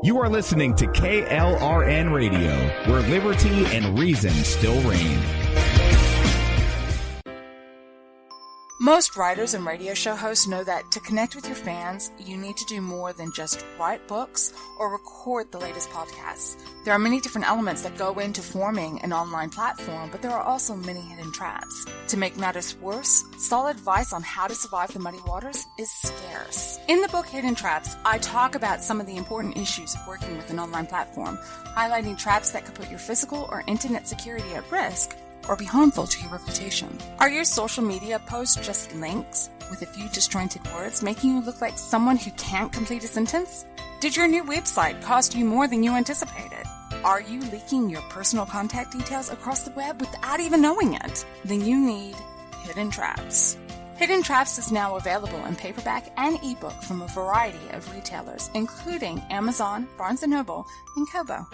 You are listening to KLRN Radio, where liberty and reason still reign. Most writers and radio show hosts know that to connect with your fans, you need to do more than just write books or record the latest podcasts. There are many different elements that go into forming an online platform, but there are also many hidden traps. To make matters worse, solid advice on how to survive the muddy waters is scarce. In the book Hidden Traps, I talk about some of the important issues of working with an online platform, highlighting traps that could put your physical or internet security at risk, or be harmful to your reputation. Are your social media posts just links with a few disjointed words, making you look like someone who can't complete a sentence? Did your new website cost you more than you anticipated? Are you leaking your personal contact details across the web without even knowing it? Then you need Hidden Traps. Hidden Traps is now available in paperback and ebook from a variety of retailers, including Amazon, Barnes & Noble, and Kobo.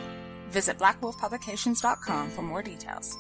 Visit blackwolfpublications.com for more details.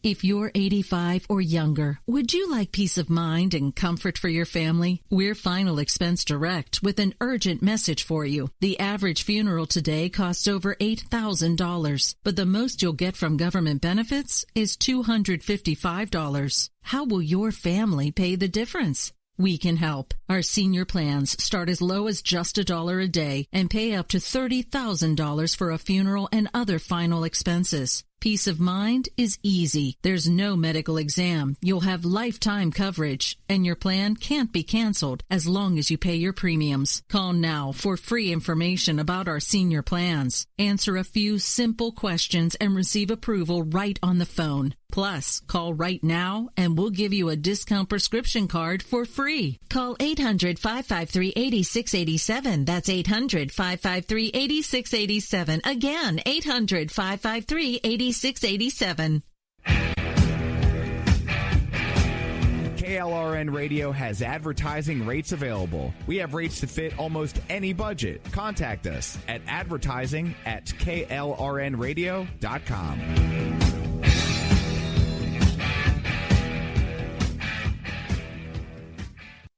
If you're 85 or younger, would you like peace of mind and comfort for your family? We're Final Expense Direct with an urgent message for you. The average funeral today costs over $8,000, but the most you'll get from government benefits is $255. How will your family pay the difference? We can help. Our senior plans start as low as just $1 a day and pay up to $30,000 for a funeral and other final expenses. Peace of mind is easy. There's no medical exam. You'll have lifetime coverage, and your plan can't be canceled as long as you pay your premiums. Call now for free information about our senior plans. Answer a few simple questions and receive approval right on the phone. Plus, call right now and we'll give you a discount prescription card for free. Call 800-553-8687. That's 800-553-8687. Again, 800-553-8687. KLRN Radio has advertising rates available. We have rates to fit almost any budget. Contact us at advertising@klrnradio.com.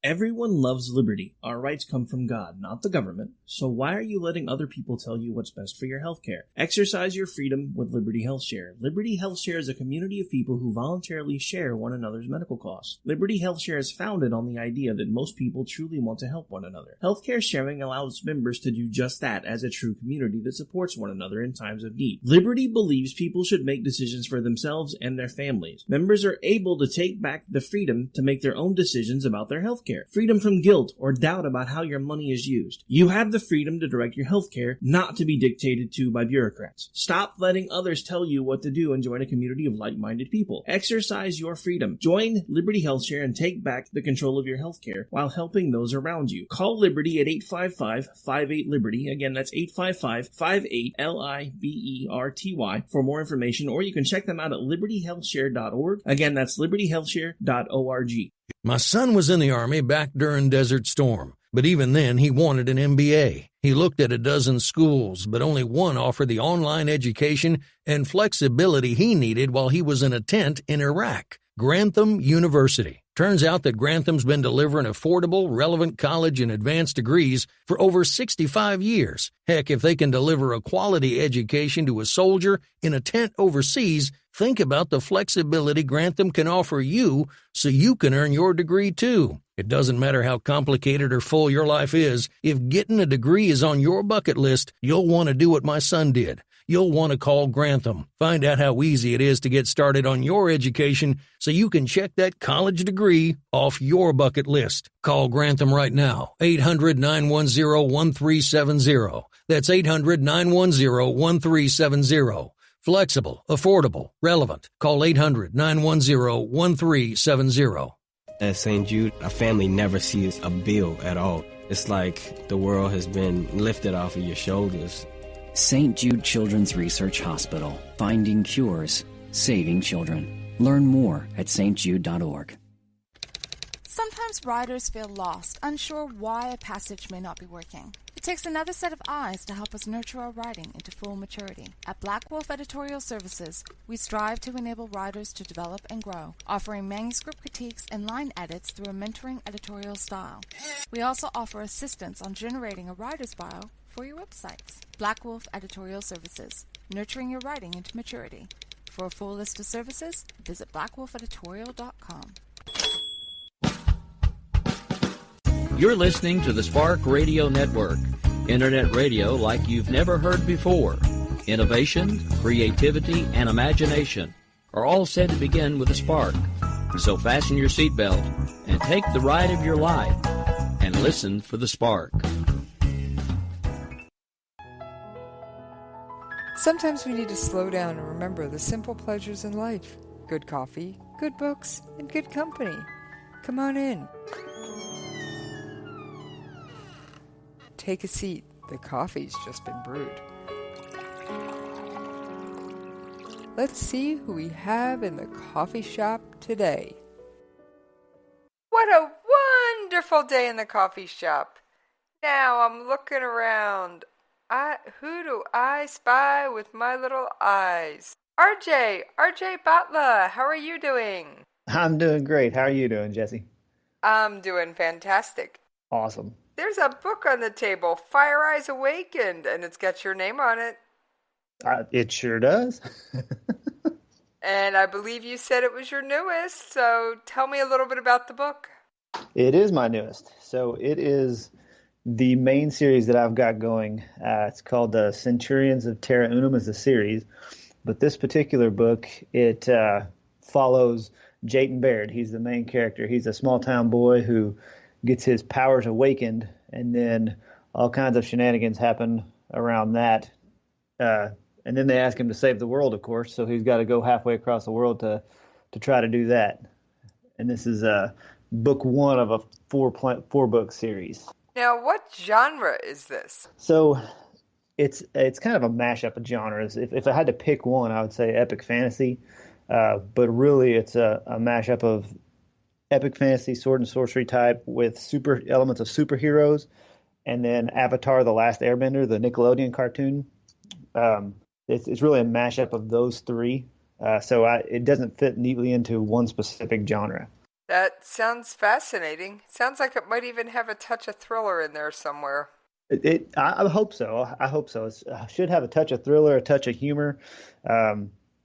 Everyone loves liberty. Our rights come from God, not the government. So why are you letting other people tell you what's best for your healthcare? Exercise your freedom with Liberty Health Share. Liberty Health Share is a community of people who voluntarily share one another's medical costs. Liberty Health Share is founded on the idea that most people truly want to help one another. Healthcare sharing allows members to do just that as a true community that supports one another in times of need. Liberty believes people should make decisions for themselves and their families. Members are able to take back the freedom to make their own decisions about their healthcare. Freedom from guilt or doubt about how your money is used. You have the freedom to direct your healthcare, not to be dictated to by bureaucrats. Stop letting others tell you what to do and join a community of like-minded people. Exercise your freedom. Join Liberty Health Share and take back the control of your healthcare while helping those around you. Call Liberty at 855-58-LIBERTY. Again, that's 855-58-LIBERTY for more information, or you can check them out at libertyhealthshare.org. Again, that's libertyhealthshare.org. My son was in the Army back during Desert Storm, but even then he wanted an MBA. He looked at a dozen schools, but only one offered the online education and flexibility he needed while he was in a tent in Iraq, Grantham University. Turns out that Grantham's been delivering affordable, relevant college and advanced degrees for over 65 years. Heck, if they can deliver a quality education to a soldier in a tent overseas, think about the flexibility Grantham can offer you so you can earn your degree too. It doesn't matter how complicated or full your life is, if getting a degree is on your bucket list, you'll want to do what my son did. You'll want to call Grantham. Find out how easy it is to get started on your education so you can check that college degree off your bucket list. Call Grantham right now, 800-910-1370. That's 800-910-1370. Flexible, affordable, relevant. Call 800-910-1370. At St. Jude, our family never sees a bill at all. It's like the world has been lifted off of your shoulders. St. Jude Children's Research Hospital. Finding cures, saving children. Learn more at stjude.org. Sometimes writers feel lost, unsure why a passage may not be working. The takes another set of eyes to help us nurture our writing into full maturity. At Black Wolf Editorial Services, we strive to enable writers to develop and grow, offering manuscript critiques and line edits through a mentoring editorial style. We also offer assistance on generating a writer's bio for your websites. Black Wolf Editorial Services, nurturing your writing into maturity. For a full list of services, visit blackwolfeditorial.com. You're listening to the Spark Radio Network, internet radio like you've never heard before. Innovation, creativity, and imagination are all said to begin with a spark. So fasten your seatbelt and take the ride of your life and listen for the spark. Sometimes we need to slow down and remember the simple pleasures in life. Good coffee, good books, and good company. Come on in. Take a seat. The coffee's just been brewed. Let's see who we have in the coffee shop today. What a wonderful day in the coffee shop. Now I'm looking around. Who do I spy with my little eyes? RJ Batla, how are you doing? I'm doing great. How are you doing, Jesse? I'm doing fantastic. Awesome. There's a book on the table, Fire Eyes Awakened, and it's got your name on it. It sure does. And I believe you said it was your newest, so tell me a little bit about the book. It is my newest. So it is the main series that I've got going. It's called the Centurions of Terranum is the series. But this particular book, it follows Jayton Baird. He's the main character. He's a small-town boy who gets his powers awakened, and then all kinds of shenanigans happen around that. And then they ask him to save the world, of course, so he's got to go halfway across the world to try to do that. And this is book one of a four-book series. Now, what genre is this? So it's kind of a mashup of genres. If I had to pick one, I would say epic fantasy. But really, it's a mashup of epic fantasy, sword and sorcery type with super elements of superheroes, and then Avatar: The Last Airbender, the Nickelodeon cartoon. It's really a mashup of those three. So it doesn't fit neatly into one specific genre. That sounds fascinating. Sounds like it might even have a touch of thriller in there somewhere. I hope so. I hope so. It should have a touch of thriller, a touch of humor.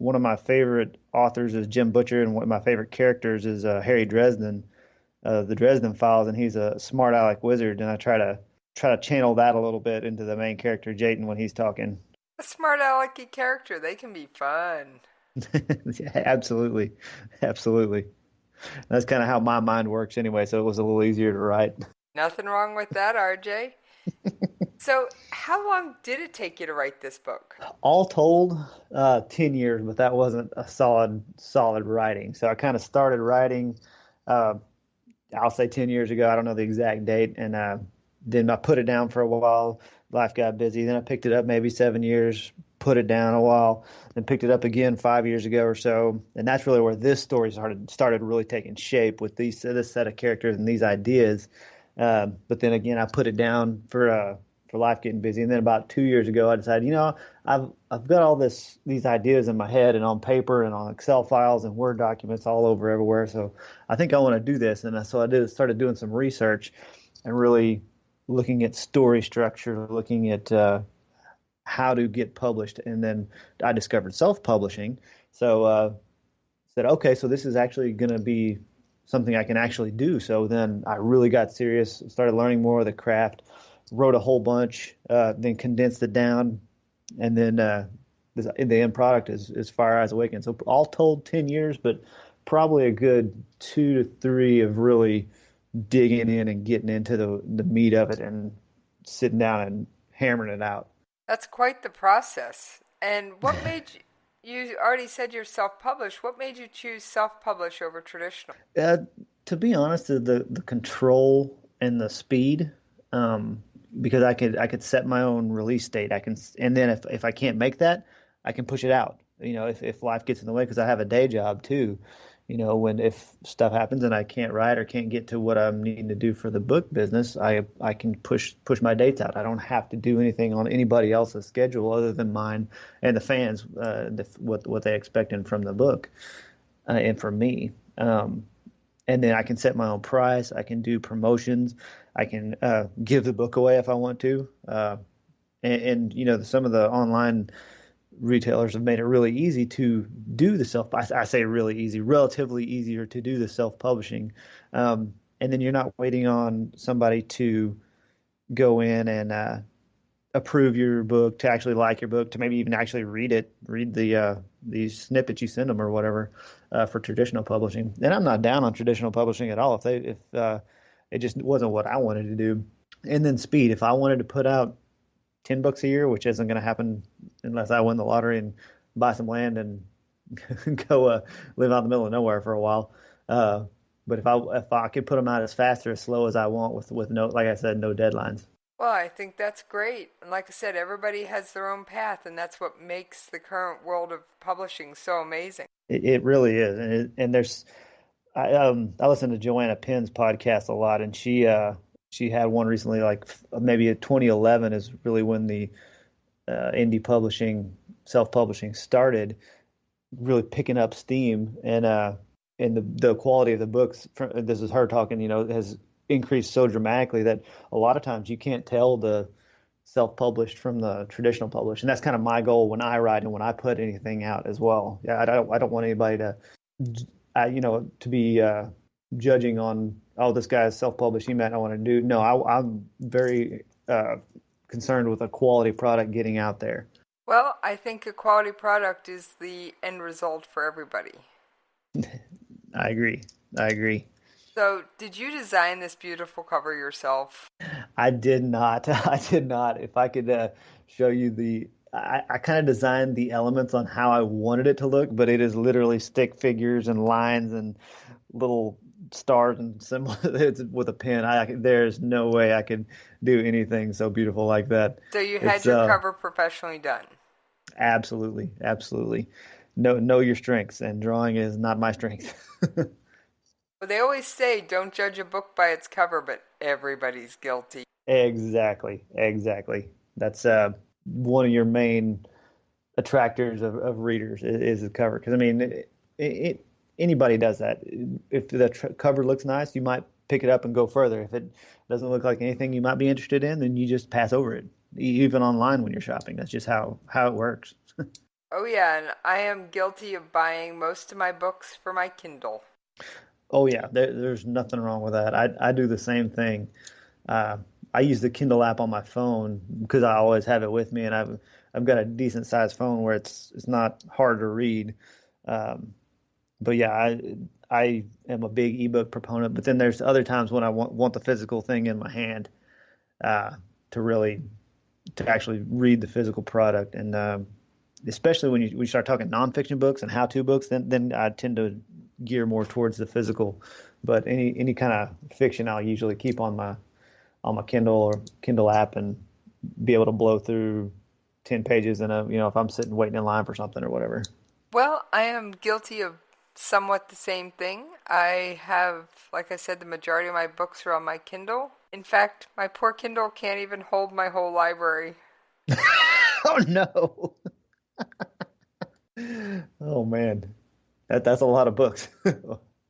One of my favorite authors is Jim Butcher, and one of my favorite characters is Harry Dresden, the Dresden Files, and he's a smart aleck wizard, and I try to channel that a little bit into the main character, Jayton, when he's talking. A smart alecky character, they can be fun. Yeah, absolutely. That's kind of how my mind works anyway, so it was a little easier to write. Nothing wrong with that, RJ. So how long did it take you to write this book? All told, 10 years, but that wasn't a solid writing. So I kind of started writing, I'll say 10 years ago. I don't know the exact date. And then I put it down for a while. Life got busy. Then I picked it up maybe 7 years, put it down a while, then picked it up again 5 years ago or so. And that's really where this story started really taking shape with this set of characters and these ideas. But then again, I put it down for life getting busy. And then about 2 years ago, I decided, I've got all these ideas in my head and on paper and on Excel files and Word documents all over everywhere. So I think I want to do this. And so I started doing some research and really looking at story structure, looking at how to get published. And then I discovered self-publishing. So said, okay, so this is actually going to be something I can actually do. So then I really got serious, started learning more of the craft, wrote a whole bunch, then condensed it down, and then the end product is Fire Eyes Awakened. So all told 10 years, but probably a good 2 to 3 of really digging in and getting into the meat of it and sitting down and hammering it out. That's quite the process. And what made you already said you're self-published. What made you choose self-publish over traditional? To be honest, the control and the speed, because I could set my own release date. And then if I can't make that, I can push it out. If life gets in the way, because I have a day job too, if stuff happens and I can't write or can't get to what I'm needing to do for the book business, I can push my dates out. I don't have to do anything on anybody else's schedule other than mine and the fans, what they expecting from the book and from me. And then I can set my own price. I can do promotions. I can give the book away if I want to. And some of the online retailers have made it really easy to do the I say really easy, relatively easier to do the self-publishing. And then you're not waiting on somebody to go in and approve your book, to actually like your book, to maybe even actually read the snippets you send them or whatever for traditional publishing. And I'm not down on traditional publishing at all if it just wasn't what I wanted to do. And then speed. If I wanted to put out 10 books a year, which isn't going to happen unless I win the lottery and buy some land and go live out in the middle of nowhere for a while. But if I could put them out as fast or as slow as I want with no, like I said, no deadlines. Well, I think that's great. And like I said, everybody has their own path, and that's what makes the current world of publishing so amazing. It really is. And there's, I listen to Joanna Penn's podcast a lot, and she had one recently, like maybe 2011 is really when the indie publishing, self-publishing started really picking up steam, and the quality of the books, this is her talking, has increased so dramatically that a lot of times you can't tell the self-published from the traditional published. And that's kind of my goal when I write and when I put anything out as well. Yeah, I don't want anybody to be judging on, oh, this guy's self-published, he might not want to do. No, I'm very concerned with a quality product getting out there. Well, I think a quality product is the end result for everybody. I agree. So, did you design this beautiful cover yourself? I did not. If I could show you I kind of designed the elements on how I wanted it to look, but it is literally stick figures and lines and little stars and symbols with a pen. There's no way I could do anything so beautiful like that. So you had your cover professionally done? Absolutely. Know your strengths, and drawing is not my strength. Well, they always say don't judge a book by its cover, but everybody's guilty. Exactly. That's one of your main attractors of readers is the cover. Because, I mean, anybody does that. If the cover looks nice, you might pick it up and go further. If it doesn't look like anything you might be interested in, then you just pass over it, even online when you're shopping. That's just how it works. Oh, yeah, and I am guilty of buying most of my books for my Kindle. Oh, yeah, there's nothing wrong with that. I do the same thing. I use the Kindle app on my phone because I always have it with me, and I've got a decent sized phone where it's not hard to read. But yeah, I am a big ebook proponent. But then there's other times when I want the physical thing in my hand to actually read the physical product. And especially when you start talking nonfiction books and how-to books, then I tend to gear more towards the physical. But any kind of fiction I'll usually keep on my Kindle or Kindle app and be able to blow through 10 pages if I'm sitting waiting in line for something or whatever. Well, I am guilty of somewhat the same thing. I have, like I said, the majority of my books are on my Kindle. In fact, my poor Kindle can't even hold my whole library. Oh, no. Oh, man. That's a lot of books.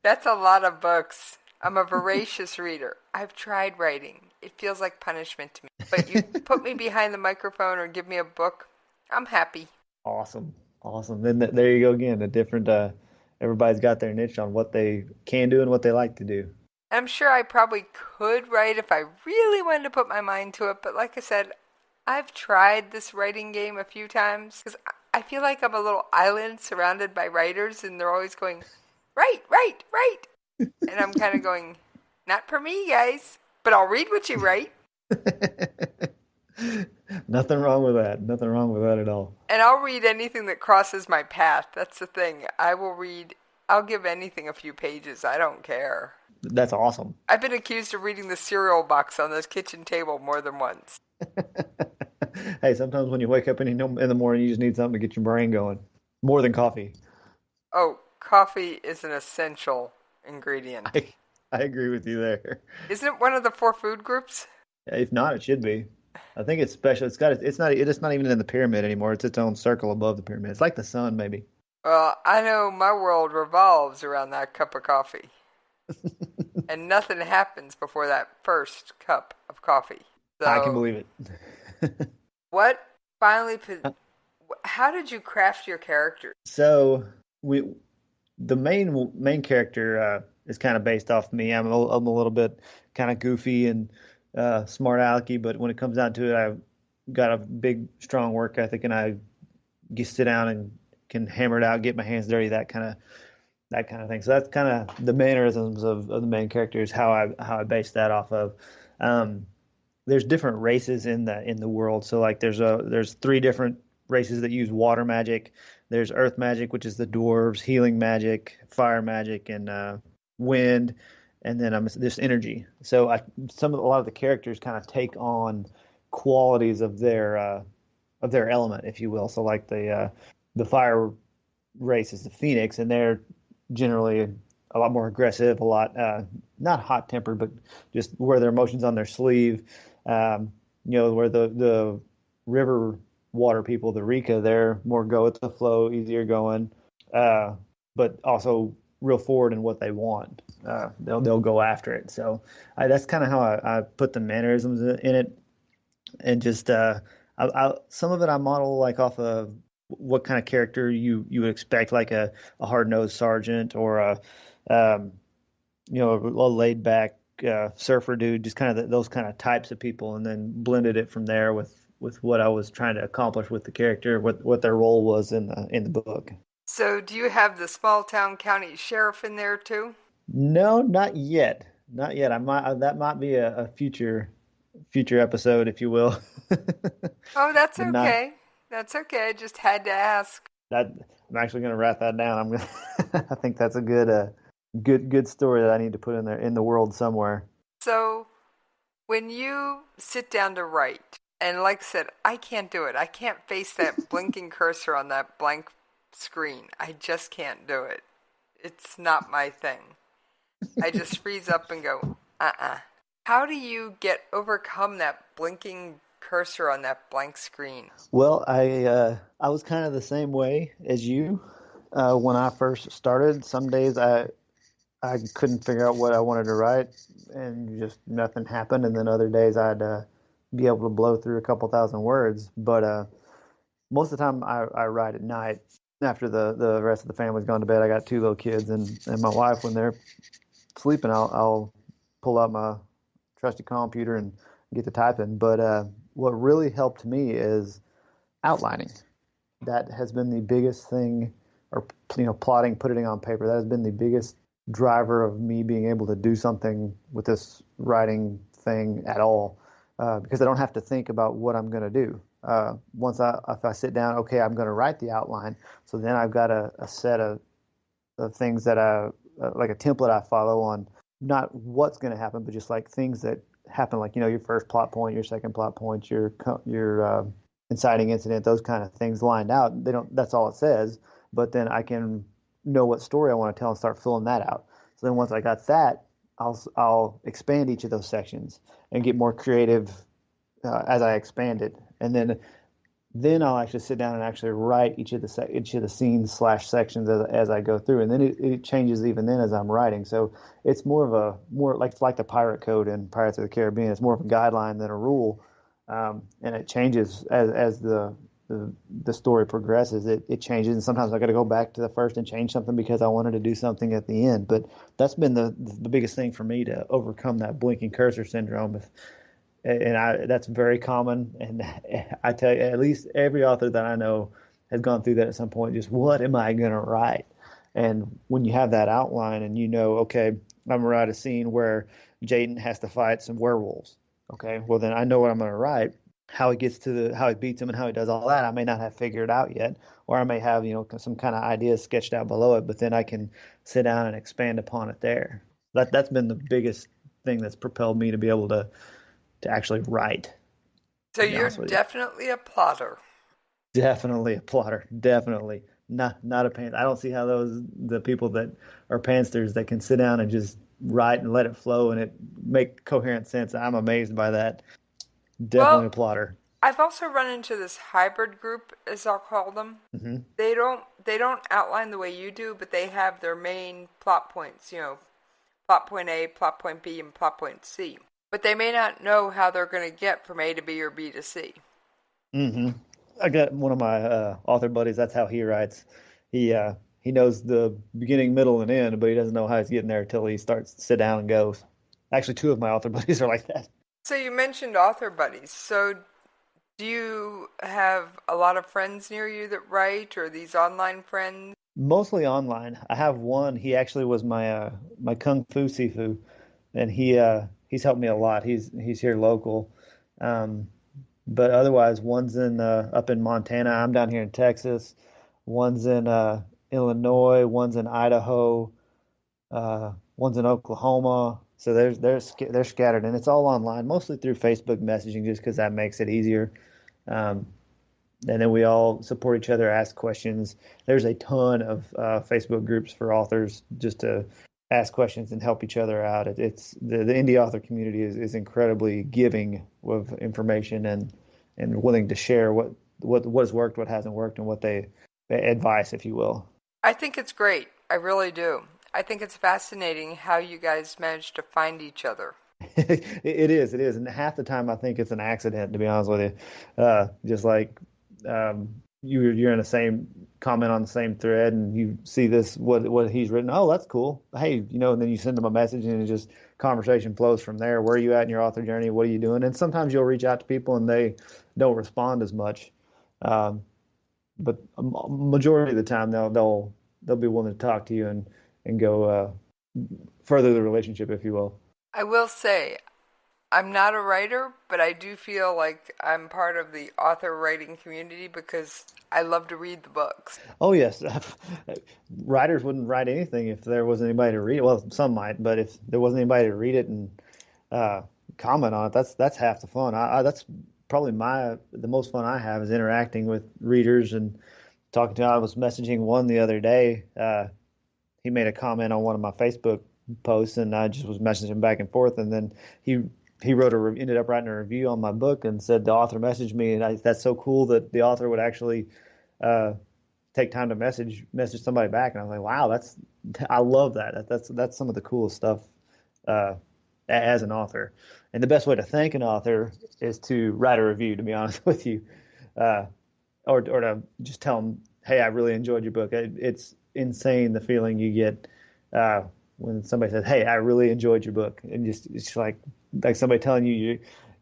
That's a lot of books. I'm a voracious reader. I've tried writing. It feels like punishment to me. But you put me behind the microphone or give me a book, I'm happy. Awesome. Then there you go again. A different, everybody's got their niche on what they can do and what they like to do. I'm sure I probably could write if I really wanted to put my mind to it. But like I said, I've tried this writing game a few times because I feel like I'm a little island surrounded by writers, and they're always going, write. And I'm kind of going, not for me, guys, but I'll read what you write. Nothing wrong with that. Nothing wrong with that at all. And I'll read anything that crosses my path. That's the thing. I'll give anything a few pages. I don't care. That's awesome. I've been accused of reading the cereal box on this kitchen table more than once. Hey, sometimes when you wake up in the morning, you just need something to get your brain going. More than coffee. Oh, coffee is an essential ingredient. I agree with you there. Isn't it one of the 4 food groups? If not, it should be. I think it's special. It's not even in the pyramid anymore. It's its own circle above the pyramid. It's like the sun, maybe. Well, I know my world revolves around that cup of coffee. And nothing happens before that first cup of coffee. So, I can believe it. How did you craft your character? So the main character is kind of based off me. I'm a little bit kind of goofy and smart alecky, but when it comes down to it, I've got a big, strong work ethic, and I just sit down and can hammer it out, get my hands dirty, that kind of thing. So that's kind of the mannerisms of the main character is how I base that off of. There's different races in the world. So like there's 3 different races that use water magic. There's earth magic, which is the dwarves, healing magic, fire magic, and wind, and then this energy. So a lot of the characters kind of take on qualities of their element, if you will. So like the fire race is the Phoenix, and they're generally a lot more aggressive, a lot not hot tempered, but just wear their emotions on their sleeve. Where the river water people, the Rika, they're more go with the flow, easier going, but also real forward in what they want. They'll go after it. So that's kind of how I put the mannerisms in it, and just some of it I model like off of what kind of character you would expect, like a hard-nosed sergeant or a laid back surfer dude, just kind of those kind of types of people, and then blended it from there with what I was trying to accomplish with the character, what their role was in the book. So do you have the small town county sheriff in there too? No, not yet. Not yet. That might be a future episode, if you will. Oh, that's okay. That's okay. I just had to ask. I'm actually going to write that down. I think that's a good story that I need to put in there in the world somewhere. So when you sit down to write, and like I said, I can't do it. I can't face that blinking cursor on that blank screen. I just can't do it. It's not my thing. I just freeze up and go, How do you overcome that blinking cursor on that blank screen? Well, I was kind of the same way as you when I first started. Some days I couldn't figure out what I wanted to write, and just nothing happened. And then other days I'd be able to blow through a couple thousand words. But most of the time I write at night after the rest of the family's gone to bed. I got 2 little kids, and my wife, when they're sleeping, I'll pull out my trusty computer and get to typing. But what really helped me is outlining. That has been the biggest thing, or plotting, putting it on paper. That has been the biggest driver of me being able to do something with this writing thing at all, because I don't have to think about what I'm going to do. If I sit down, okay, I'm going to write the outline. So then I've got a set of things that like a template I follow on, not what's going to happen, but just like things that happen, like your first plot point, your second plot point, your inciting incident, those kind of things lined out. That's all it says. But then I can know what story I want to tell and start filling that out. So then once I got that, I'll expand each of those sections and get more creative as I expand it. And then I'll actually sit down and actually write each of the scenes / sections as I go through. And then it changes even then as I'm writing. So it's more like the pirate code in Pirates of the Caribbean. It's more of a guideline than a rule. And it changes as the story progresses. It changes, and sometimes I got to go back to the first and change something because I wanted to do something at the end. But that's been the biggest thing for me to overcome that blinking cursor syndrome. That's very common, and I tell you, at least every author that I know has gone through that at some point. Just, what am I going to write? And when you have that outline and okay, I'm going to write a scene where Jayton has to fight some werewolves. Okay, well then I know what I'm going to write. How he beats them and how he does all that, I may not have figured out yet, or I may have some kind of ideas sketched out below it. But then I can sit down and expand upon it there. That's been the biggest thing that's propelled me to be able to actually write. So you're definitely a plotter. Definitely a plotter. Definitely. not a panther. I don't see how the people that are pantsers that can sit down and just write and let it flow and it make coherent sense. I'm amazed by that. Definitely a plotter. I've also run into this hybrid group, as I'll call them. Mm-hmm. They don't outline the way you do, but they have their main plot points, plot point A, plot point B, and plot point C. But they may not know how they're going to get from A to B or B to C. Mm-hmm. I got one of my author buddies. That's how he writes. He knows the beginning, middle, and end, but he doesn't know how he's getting there until he starts to sit down and goes. Actually, two of my author buddies are like that. So you mentioned author buddies. So do you have a lot of friends near you that write, or these online friends? Mostly online. I have one. He actually was my kung fu sifu, and he's helped me a lot. He's here local, but otherwise, one's in up in Montana. I'm down here in Texas. One's in Illinois. One's in Idaho. One's in Oklahoma. So they're scattered, and it's all online, mostly through Facebook messaging, just because that makes it easier. And then we all support each other, ask questions. There's a ton of Facebook groups for authors just to ask questions and help each other out. It's the indie author community is incredibly giving of information and willing to share what has worked, what hasn't worked, and what they advice, if you will. I think it's great. I really do. I think it's fascinating how you guys managed to find each other. It is, and half the time I think it's an accident, to be honest with you. Just like you're in the same comment on the same thread, and you see this what he's written. Oh, that's cool. Hey, and then you send them a message, and it just conversation flows from there. Where are you at in your author journey? What are you doing? And sometimes you'll reach out to people, and they don't respond as much. But a majority of the time, they'll be willing to talk to you and go further the relationship, if you will. I will say, I'm not a writer, but I do feel like I'm part of the author writing community because I love to read the books. Oh, yes. Writers wouldn't write anything if there wasn't anybody to read it. Well, some might, but if there wasn't anybody to read it and comment on it, that's half the fun. That's probably the most fun I have is interacting with readers and talking to them. I was messaging one the other day. He made a comment on one of my Facebook posts, and I just was messaging back and forth. And then he ended up writing a review on my book and said the author messaged me, and that's so cool that the author would actually take time to message somebody back. And I was like, wow, I love that. That's some of the coolest stuff as an author. And the best way to thank an author is to write a review, to be honest with you, or to just tell them, hey, I really enjoyed your book. It's insane the feeling you get when somebody says, hey, I really enjoyed your book. And it's like somebody telling you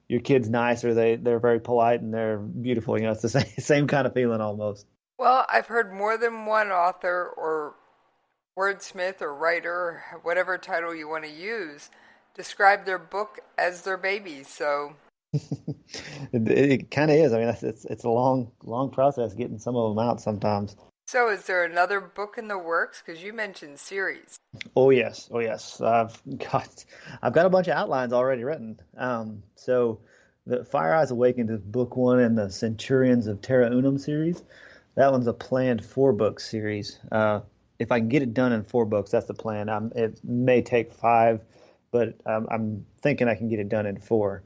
your kid's nice, or they're very polite and they're beautiful. It's the same kind of feeling almost. Well, I've heard more than one author or wordsmith or writer, or whatever title you want to use, describe their book as their baby. So it kind of is. I mean, it's a long process getting some of them out sometimes. So is there another book in the works? Because you mentioned series. Oh yes. I've got a bunch of outlines already written. So the Fire Eyes Awakened is book one in the Centurions of Terranum series. That one's a planned 4-book series. If I can get it done in 4 books, that's the plan. It may take 5, but I'm thinking I can get it done in 4.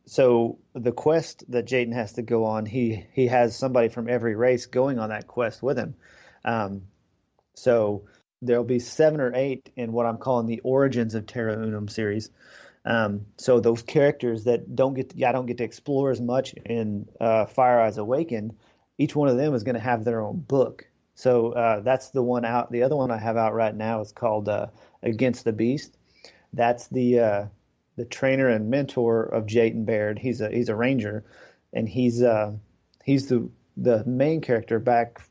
So the quest that Jayton has to go on, he has somebody from every race going on that quest with him. So there'll be 7 or 8 in what I'm calling the Origins of Terra Unum series. So those characters that I don't get to explore as much in Fire Eyes Awakened, each one of them is going to have their own book. So that's the one out. The other one I have out right now is called Against the Beast. That's the trainer and mentor of Jayton Baird. He's a ranger, and he's the main character back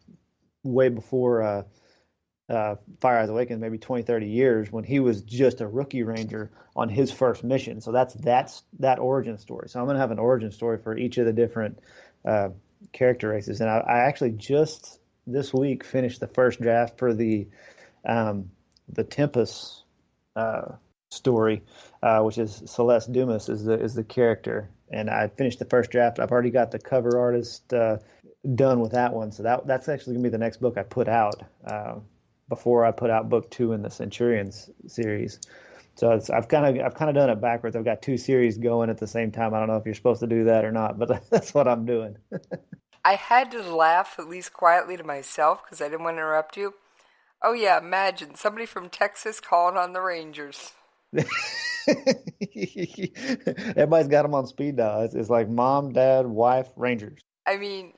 way before Fire Eyes Awakened, maybe 20, 30 years, when he was just a rookie ranger on his first mission. So that's that origin story. So I'm going to have an origin story for each of the different character races. And I actually just this week finished the first draft for the Tempest story, which is Celeste Dumas is the character. And I finished the first draft. I've already got the cover artist done with that one. So that's actually gonna be the next book I put out before I put out book 2 in the Centurions series. So I've kind of done it backwards. I've got 2 series going at the same time. I don't know if you're supposed to do that or not, but that's what I'm doing. I had to laugh, at least quietly to myself, because I didn't want to interrupt you. Oh yeah, imagine somebody from Texas calling on the Rangers. Everybody's got them on speed dial. It's like mom, dad, wife, Rangers. I mean,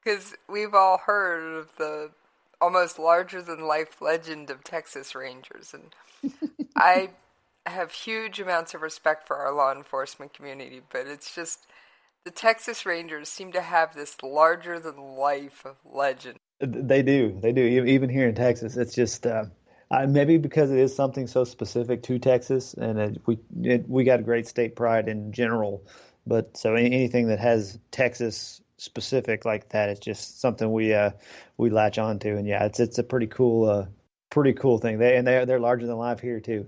because we've all heard of the almost larger-than-life legend of Texas Rangers, and I have huge amounts of respect for our law enforcement community, but it's just the Texas Rangers seem to have this larger-than-life legend. They do. Even here in Texas, it's just maybe because it is something so specific to Texas, and we got great state pride in general. But so anything that has Texas specific like that, it's just something we latch on to. And yeah, it's a pretty cool thing. They're larger than life here too.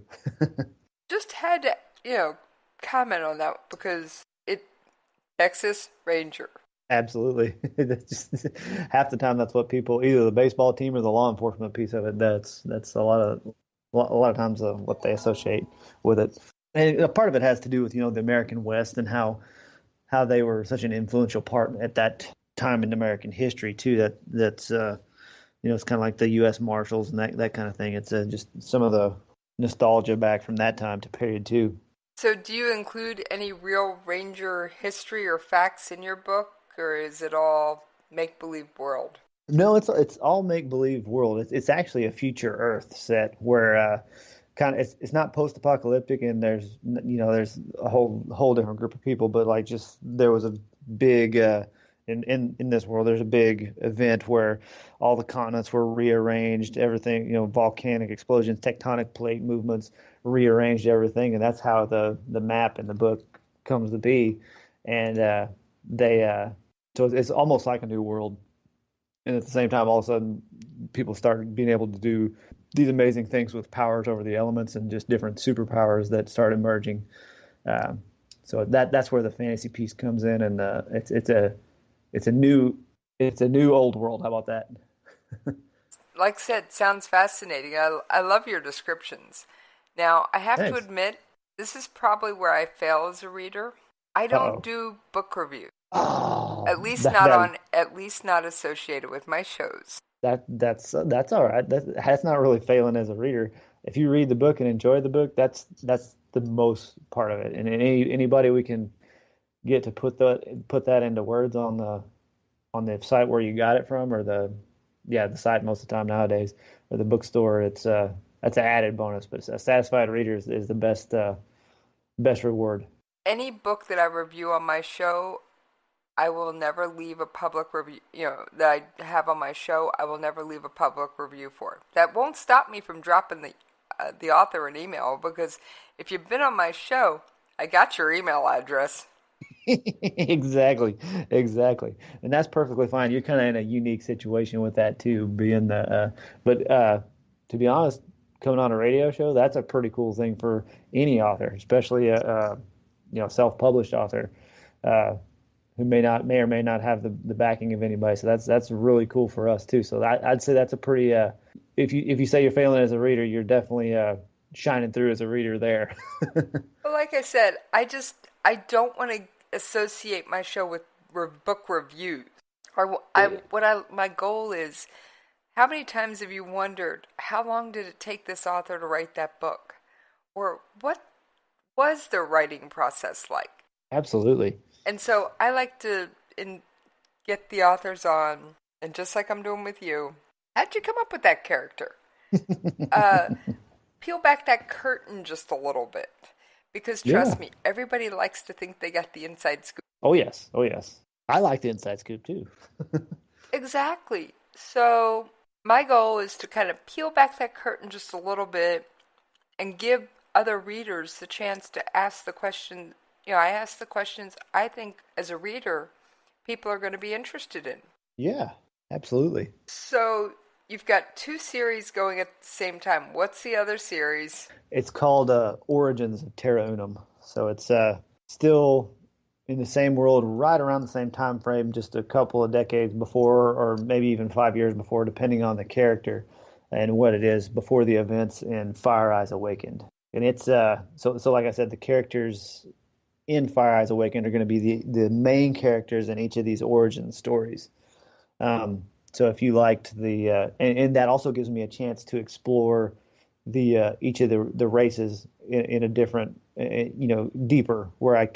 Just had to comment on that because Texas Ranger. Absolutely. Just, half the time that's what people, either the baseball team or the law enforcement piece of it, that's a lot of times what they associate with it. And a part of it has to do with the American West and how they were such an influential part at that time in American history too. That's it's kind of like the U.S. Marshals and that kind of thing. It's just some of the nostalgia back from that time to period too. So do you include any real Ranger history or facts in your book, or is it all make-believe world? No, it's all make-believe world. It's actually a future Earth set where it's not post-apocalyptic, and there's a whole different group of people, but like just there was a big in this world there's a big event where all the continents were rearranged, everything, volcanic explosions, tectonic plate movements, rearranged everything, and that's how the map in the book comes to be. And so it's almost like a new world, and at the same time all of a sudden people start being able to do these amazing things with powers over the elements and just different superpowers that start emerging. So that's where the fantasy piece comes in, and it's a new old world. How about that? Like I said, sounds fascinating. I love your descriptions. Now, I have to admit, this is probably where I fail as a reader. I don't do book reviews. Oh, at least not associated with my shows. That's all right. That's not really failing as a reader. If you read the book and enjoy the book, that's the most part of it. And anybody we can get to put that into words on the site where you got it from, or the site most of the time nowadays, or the bookstore, that's an added bonus. But a satisfied reader is the best reward. Any book that I review on my show, I will never leave a public review, that I have on my show, I will never leave a public review for. That won't stop me from dropping the author an email, because if you've been on my show, I got your email address. Exactly. And that's perfectly fine. You're kind of in a unique situation with that too, being but to be honest, coming on a radio show, that's a pretty cool thing for any author, especially a self-published author, who may or may not have the backing of anybody. So that's really cool for us too. So I'd say that's a pretty, if you say you're failing as a reader, you're definitely shining through as a reader there. Well, like I said, I don't want to associate my show with book reviews. My goal is, how many times have you wondered, how long did it take this author to write that book? Or what was their writing process like? Absolutely. And so I like to get the authors on, and just like I'm doing with you, how'd you come up with that character? Peel back that curtain just a little bit. Because trust me, everybody likes to think they got the inside scoop. Oh, yes. I like the inside scoop, too. Exactly. So my goal is to kind of peel back that curtain just a little bit and give other readers the chance to ask the question. I ask the questions I think, as a reader, people are going to be interested in. Yeah, absolutely. So you've got 2 series going at the same time. What's the other series? It's called Origins of Terranum. So it's still in the same world right around the same time frame, just a couple of decades before, or maybe even 5 years before, depending on the character and what it is, before the events in Fire Eyes Awakened. And it's so like I said, the characters in Fire Eyes Awakened are going to be the main characters in each of these origin stories. So if you liked and that also gives me a chance to explore each of the races in a different, deeper, where I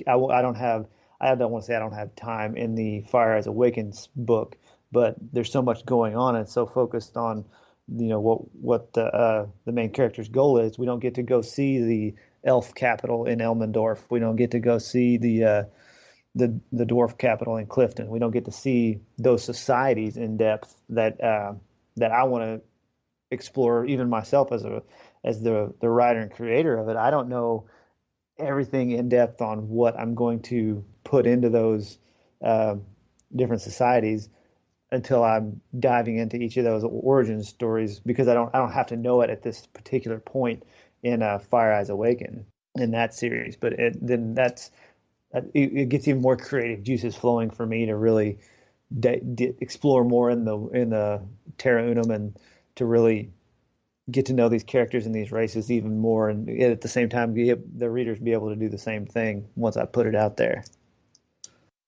don't have, I don't want to say I don't have time in the Fire Eyes Awakens book, but there's so much going on and so focused on, what the main character's goal is. We don't get to go see the elf capital in Elmendorf. We don't get to go see the dwarf capital in Clifton. We don't get to see those societies in depth that I want to explore, even myself as the writer and creator of it. I don't know everything in depth on what I'm going to put into those different societies until I'm diving into each of those origin stories, because I don't have to know it at this particular point in Fire Eyes Awakened in that series. But it gets even more creative juices flowing for me to really explore more in the Terranum, and to really get to know these characters and these races even more, and at the same time the readers be able to do the same thing once I put it out there.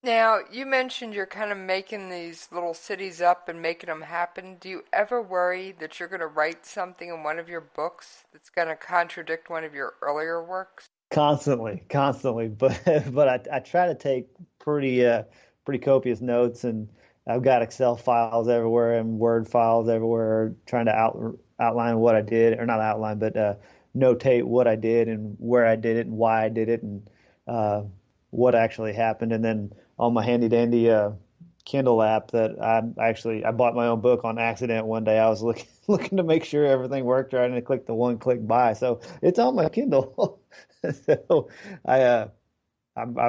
Now, you mentioned you're kind of making these little cities up and making them happen. Do you ever worry that you're going to write something in one of your books that's going to contradict one of your earlier works? Constantly, but I try to take pretty copious notes, and I've got Excel files everywhere and Word files everywhere, trying to outline what I did, or not outline, but notate what I did and where I did it and why I did it, and what actually happened. And then on my handy dandy Kindle app that I bought my own book on accident one day. I was looking to make sure everything worked right, and I clicked the one-click buy. So it's on my Kindle. So I've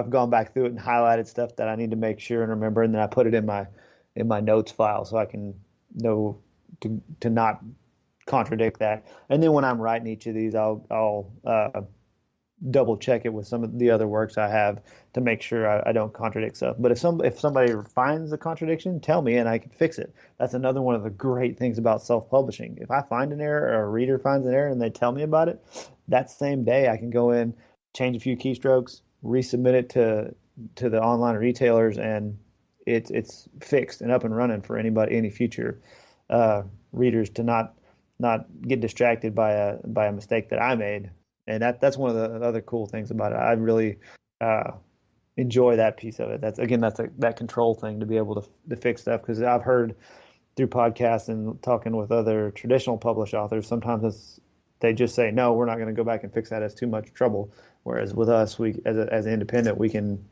gone back through it and highlighted stuff that I need to make sure and remember, and then I put it in my notes file so I can know to not contradict that. And then when I'm writing each of these, I'll double check it with some of the other works I have to make sure I don't contradict stuff. But if somebody finds a contradiction, tell me and I can fix it. That's another one of the great things about self-publishing. If I find an error, or a reader finds an error and they tell me about it, that same day I can go in, change a few keystrokes, resubmit it to the online retailers, and it's fixed and up and running for any future readers to not get distracted by a mistake that I made. And that's one of the other cool things about it. I really enjoy that piece of it. That's that control thing, to be able to fix stuff, because I've heard through podcasts and talking with other traditional published authors, sometimes they just say, no, we're not going to go back and fix that. It's too much trouble. Whereas with us, we as an independent, we can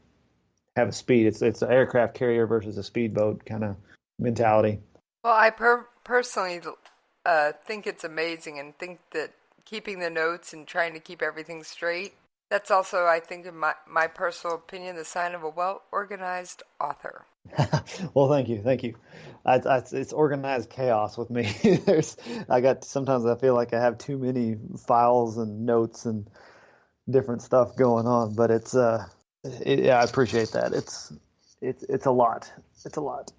have a speed. It's an aircraft carrier versus a speedboat kind of mentality. Well, I personally think it's amazing, and think that keeping the notes and trying to keep everything straight, that's also, I think, in my personal opinion, the sign of a well-organized author. Well, thank you. It's organized chaos with me. Sometimes I feel like I have too many files and notes and different stuff going on, but I appreciate that. It's a lot. It's a lot.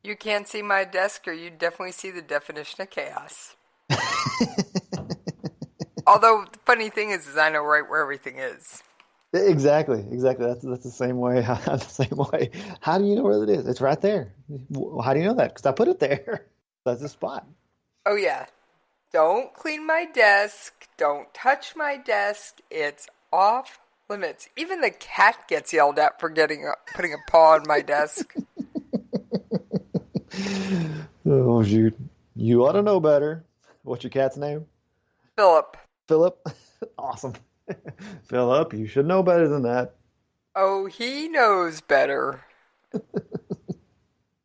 You can't see my desk, or you definitely see the definition of chaos. Although the funny thing is I know right where everything is. Exactly. That's the same way. I'm the same way. How do you know where it is? It's right there. How do you know that? Because I put it there. That's the spot. Oh yeah. Don't clean my desk. Don't touch my desk. It's off limits. Even the cat gets yelled at for putting a paw on my desk. Oh shoot! You ought to know better. What's your cat's name? Philip. Awesome. Philip, you should know better than that. Oh, he knows better.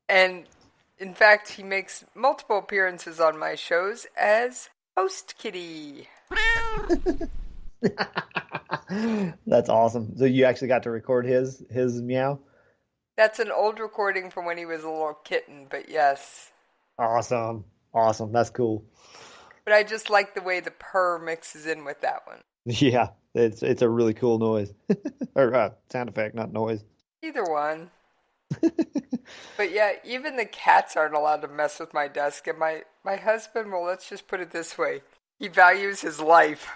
And, in fact, he makes multiple appearances on my shows as Host Kitty. That's awesome. So you actually got to record his meow? That's an old recording from when he was a little kitten, but yes. Awesome. That's cool. But I just like the way the purr mixes in with that one. Yeah, it's a really cool noise. Or sound effect, not noise. Either one. But yeah, even the cats aren't allowed to mess with my desk. And my husband, well, let's just put it this way. He values his life.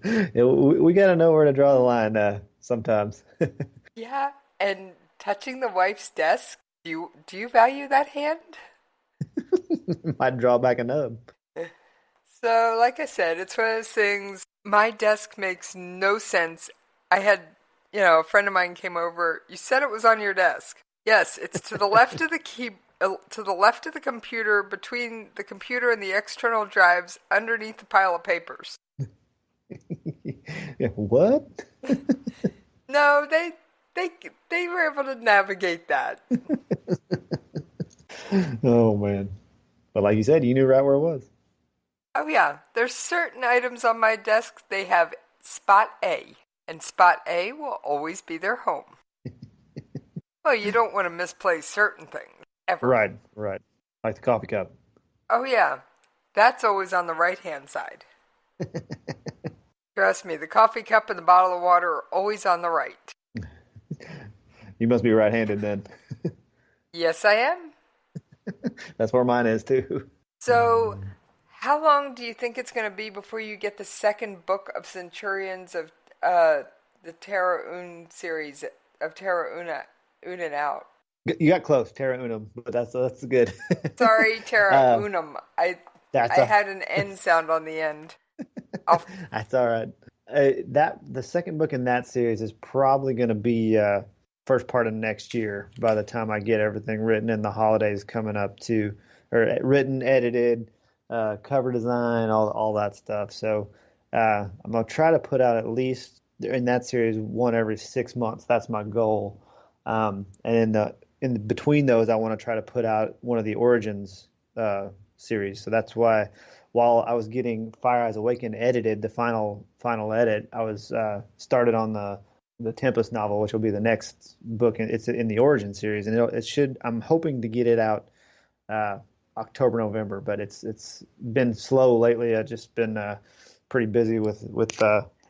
Yeah, we got to know where to draw the line sometimes. Yeah, and touching the wife's desk, do you value that hand? Might draw back a nub. So, like I said, it's one of those things. My desk makes no sense. I had, a friend of mine came over. You said it was on your desk. Yes, it's to the left of the to the left of the computer, between the computer and the external drives, underneath the pile of papers. What? No, they were able to navigate that. Oh man! But like you said, you knew right where it was. Oh yeah, there's certain items on my desk. They have spot A, and spot A will always be their home. Well, you don't want to misplace certain things ever. Right. Like the coffee cup. Oh yeah, that's always on the right-hand side. Trust me, the coffee cup and the bottle of water are always on the right. You must be right-handed then. Yes, I am. That's where mine is too. So, how long do you think it's going to be before you get the second book of Centurions of the Terranum series of Terranum out? You got close, Terranum, but that's good. Sorry, Terranum. I had an N sound on the end. That's all right. The second book in that series is probably going to be first part of next year. By the time I get everything written and the holidays coming up too, or written, edited, cover design, all that stuff. So I'm gonna try to put out at least in that series one every 6 months. That's my goal. And in between those, I want to try to put out one of the Origins series. So that's why, while I was getting Fire Eyes Awakened edited, the final edit, I was started on the Tempest novel, which will be the next book. It's in the Origin series, and it should. I'm hoping to get it out October, November, but it's been slow lately. I've just been pretty busy with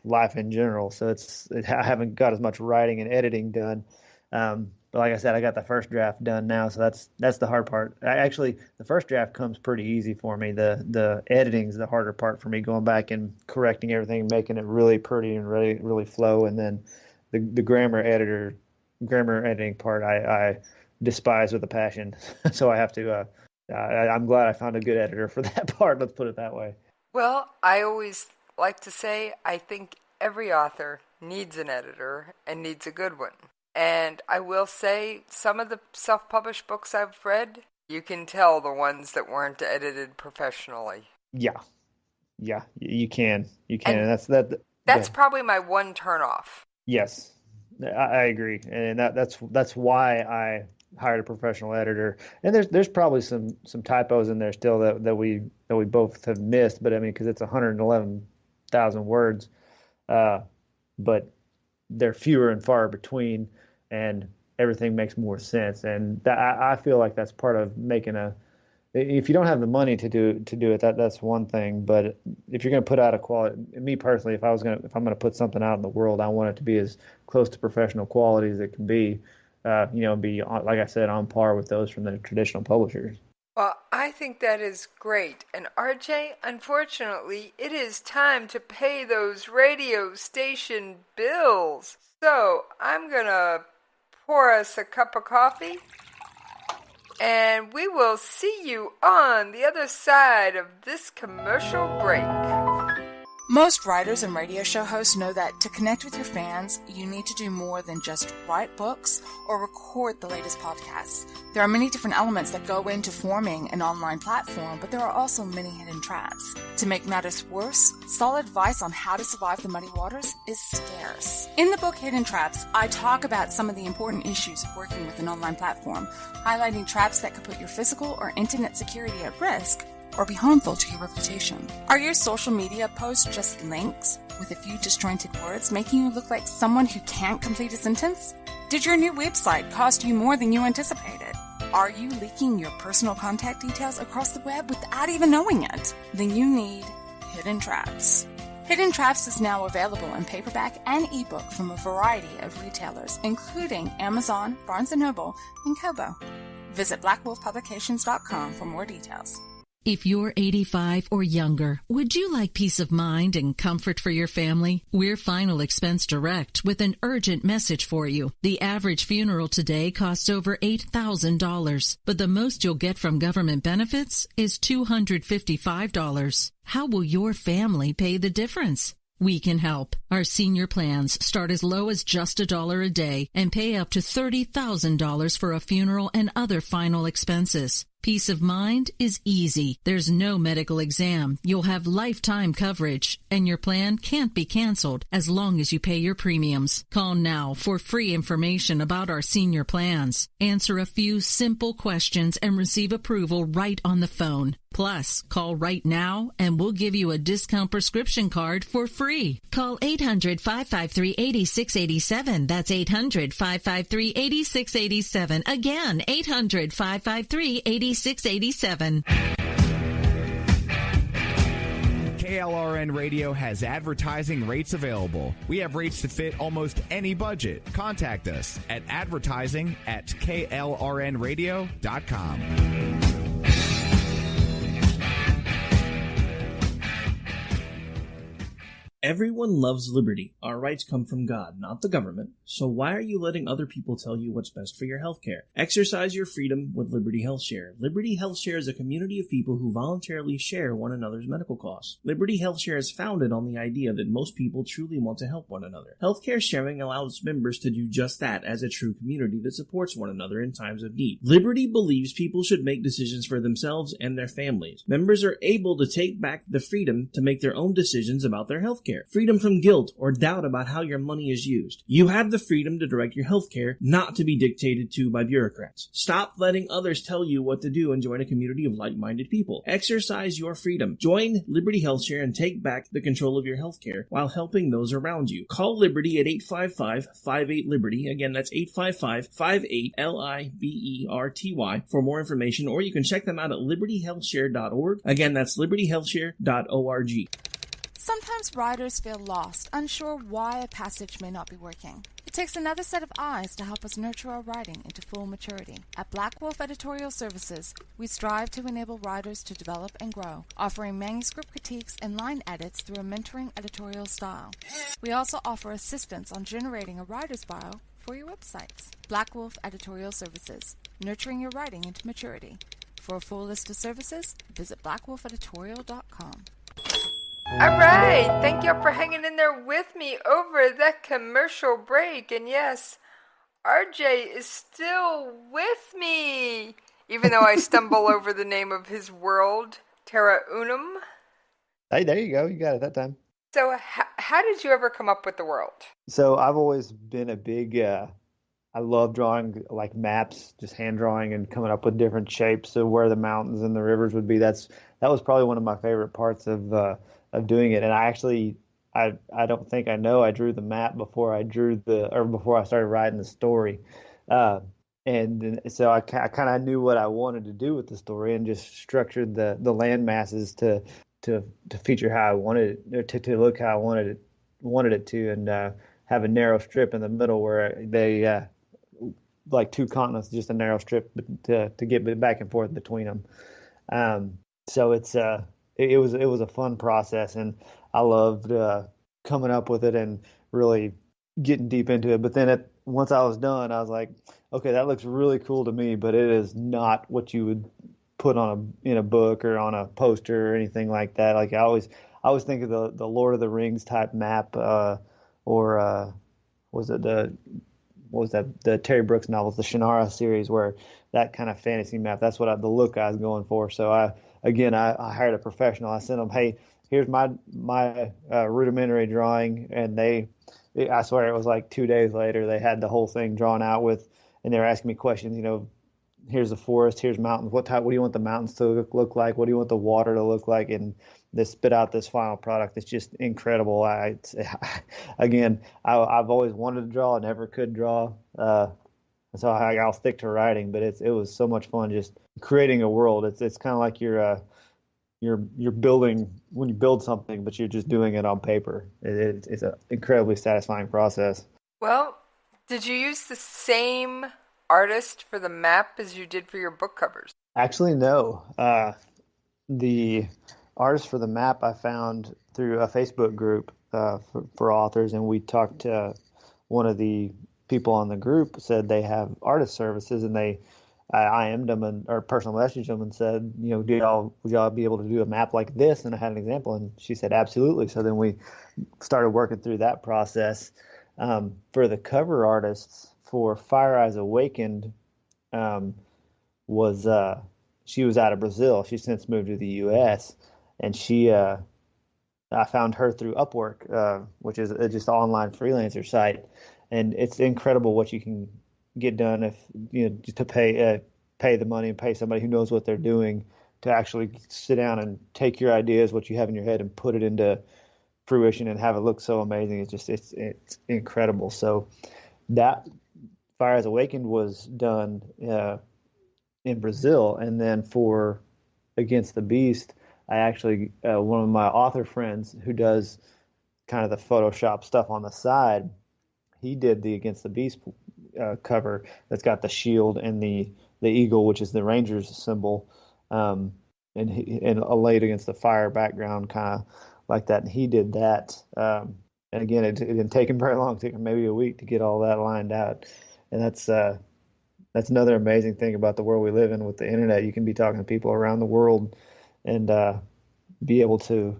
life in general, so I haven't got as much writing and editing done. But like I said, I got the first draft done now, so that's the hard part. Actually, the first draft comes pretty easy for me. The editing's the harder part for me, going back and correcting everything, making it really pretty and really, really flow. And then the grammar editing part, I despise with a passion. So I have to. I'm glad I found a good editor for that part. Let's put it that way. Well, I always like to say I think every author needs an editor and needs a good one. And I will say, some of the self-published books I've read, you can tell the ones that weren't edited professionally. Yeah, you can. And that's probably my one turnoff. Yes, I agree, and that's why I hired a professional editor. And there's probably some typos in there still that we both have missed, but I mean, because it's 111,000 words, but they're fewer and far between. And everything makes more sense, and I feel like that's part of making if you don't have the money to do it, that's one thing. But if you're going to put out a quality, me personally, if I'm going to put something out in the world, I want it to be as close to professional quality as it can be. Be, like I said, on par with those from the traditional publishers. Well, I think that is great. And RJ, unfortunately, it is time to pay those radio station bills. So I'm going to pour us a cup of coffee, and we will see you on the other side of this commercial break. Most writers and radio show hosts know that to connect with your fans, you need to do more than just write books or record the latest podcasts. There are many different elements that go into forming an online platform, but there are also many hidden traps. To make matters worse, solid advice on how to survive the muddy waters is scarce. In the book Hidden Traps, I talk about some of the important issues of working with an online platform, highlighting traps that could put your physical or internet security at risk, or be harmful to your reputation. Are your social media posts just links with a few disjointed words, making you look like someone who can't complete a sentence? Did your new website cost you more than you anticipated? Are you leaking your personal contact details across the web without even knowing it? Then you need Hidden Traps. Hidden Traps is now available in paperback and ebook from a variety of retailers, including Amazon, Barnes & Noble, and Kobo. Visit blackwolfpublications.com for more details. If you're 85 or younger, would you like peace of mind and comfort for your family? We're Final Expense Direct with an urgent message for you. The average funeral today costs over $8,000, but the most you'll get from government benefits is $255. How will your family pay the difference? We can help. Our senior plans start as low as just $1 a day and pay up to $30,000 for a funeral and other final expenses. Peace of mind is easy. There's no medical exam. You'll have lifetime coverage, and your plan can't be canceled as long as you pay your premiums. Call now for free information about our senior plans. Answer a few simple questions and receive approval right on the phone. Plus, call right now and we'll give you a discount prescription card for free. Call 800-553-8687. That's 800-553-8687. Again, 800-553-8687. KLRN Radio has advertising rates available. We have rates to fit almost any budget. Contact us at advertising@klrnradio.com. Everyone loves liberty. Our rights come from God, not the government. So why are you letting other people tell you what's best for your health care? Exercise your freedom with Liberty Health Share. Liberty Health Share is a community of people who voluntarily share one another's medical costs. Liberty Health Share is founded on the idea that most people truly want to help one another. Healthcare sharing allows members to do just that as a true community that supports one another in times of need. Liberty believes people should make decisions for themselves and their families. Members are able to take back the freedom to make their own decisions about their health care. Freedom from guilt or doubt about how your money is used. You have the freedom to direct your health care, not to be dictated to by bureaucrats. Stop letting others tell you what to do and join a community of like-minded people. Exercise your freedom. Join Liberty Health Share and take back the control of your health care while helping those around you. Call Liberty at 855-58-LIBERTY. Again, that's 855-58-LIBERTY for more information, or you can check them out at libertyhealthshare.org. Again, that's libertyhealthshare.org. Sometimes riders feel lost, unsure why a passage may not be working. It takes another set of eyes to help us nurture our writing into full maturity. At Black Wolf Editorial Services, we strive to enable writers to develop and grow, offering manuscript critiques and line edits through a mentoring editorial style. We also offer assistance on generating a writer's bio for your websites. Black Wolf Editorial Services, nurturing your writing into maturity. For a full list of services, visit blackwolfeditorial.com. All right, thank you for hanging in there with me over the commercial break. And yes, RJ is still with me, even though I stumble over the name of his world, Terranum. Hey, there you go. You got it that time. So how did you ever come up with the world? So I've always been a big, I love drawing like maps, just hand drawing and coming up with different shapes of where the mountains and the rivers would be. That was probably one of my favorite parts of doing it. And I don't think I drew the map before I started writing the story. And so I kind of knew what I wanted to do with the story and just structured the land masses to feature how I wanted it, to look how I wanted it to, and have a narrow strip in the middle where they like two continents, just a narrow strip to get back and forth between them. So it was a fun process, and I loved coming up with it and really getting deep into it. But then once I was done, I was like, okay, that looks really cool to me, but it is not what you would put in a book or on a poster or anything like that. Like I always think of the Lord of the Rings type map, or was it the Terry Brooks novels, the Shannara series, where that kind of fantasy map, that's the look I was going for. So I hired a professional. I sent them, hey, here's my rudimentary drawing, and I swear it was like 2 days later, they had the whole thing drawn out and they were asking me questions, here's the forest, here's mountains, what do you want the mountains to look like? What do you want the water to look like? And they spit out this final product. It's just incredible. I've always wanted to draw, never could draw. So I'll stick to writing, but it was so much fun just creating a world. It's kind of like you're you're building when you build something, but you're just doing it on paper. It's an incredibly satisfying process. Well, did you use the same artist for the map as you did for your book covers? Actually, no. The artist for the map I found through a Facebook group for authors, and we talked to one of the people on the group, said they have artist services, and I IM'd them or personal messaged them and said, would y'all be able to do a map like this? And I had an example, and she said, absolutely. So then we started working through that process. For the cover artists for Fire Eyes Awakened, she was out of Brazil. She's since moved to the U.S. and I found her through Upwork, which is just an online freelancer site, and it's incredible what you can get done if to pay the money and pay somebody who knows what they're doing to actually sit down and take your ideas, what you have in your head, and put it into fruition and have it look so amazing. It's incredible. So that Fire Eyes Awakened was done in Brazil, and then for Against the Beast, I actually one of my author friends who does kind of the Photoshop stuff on the side, he did the Against the Beast cover that's got the shield and the eagle, which is the Rangers symbol, and laid against the fire background, kind of like that. And he did that. And again, it didn't take him very long. It took him maybe a week to get all that lined out. And that's another amazing thing about the world we live in with the internet. You can be talking to people around the world and be able to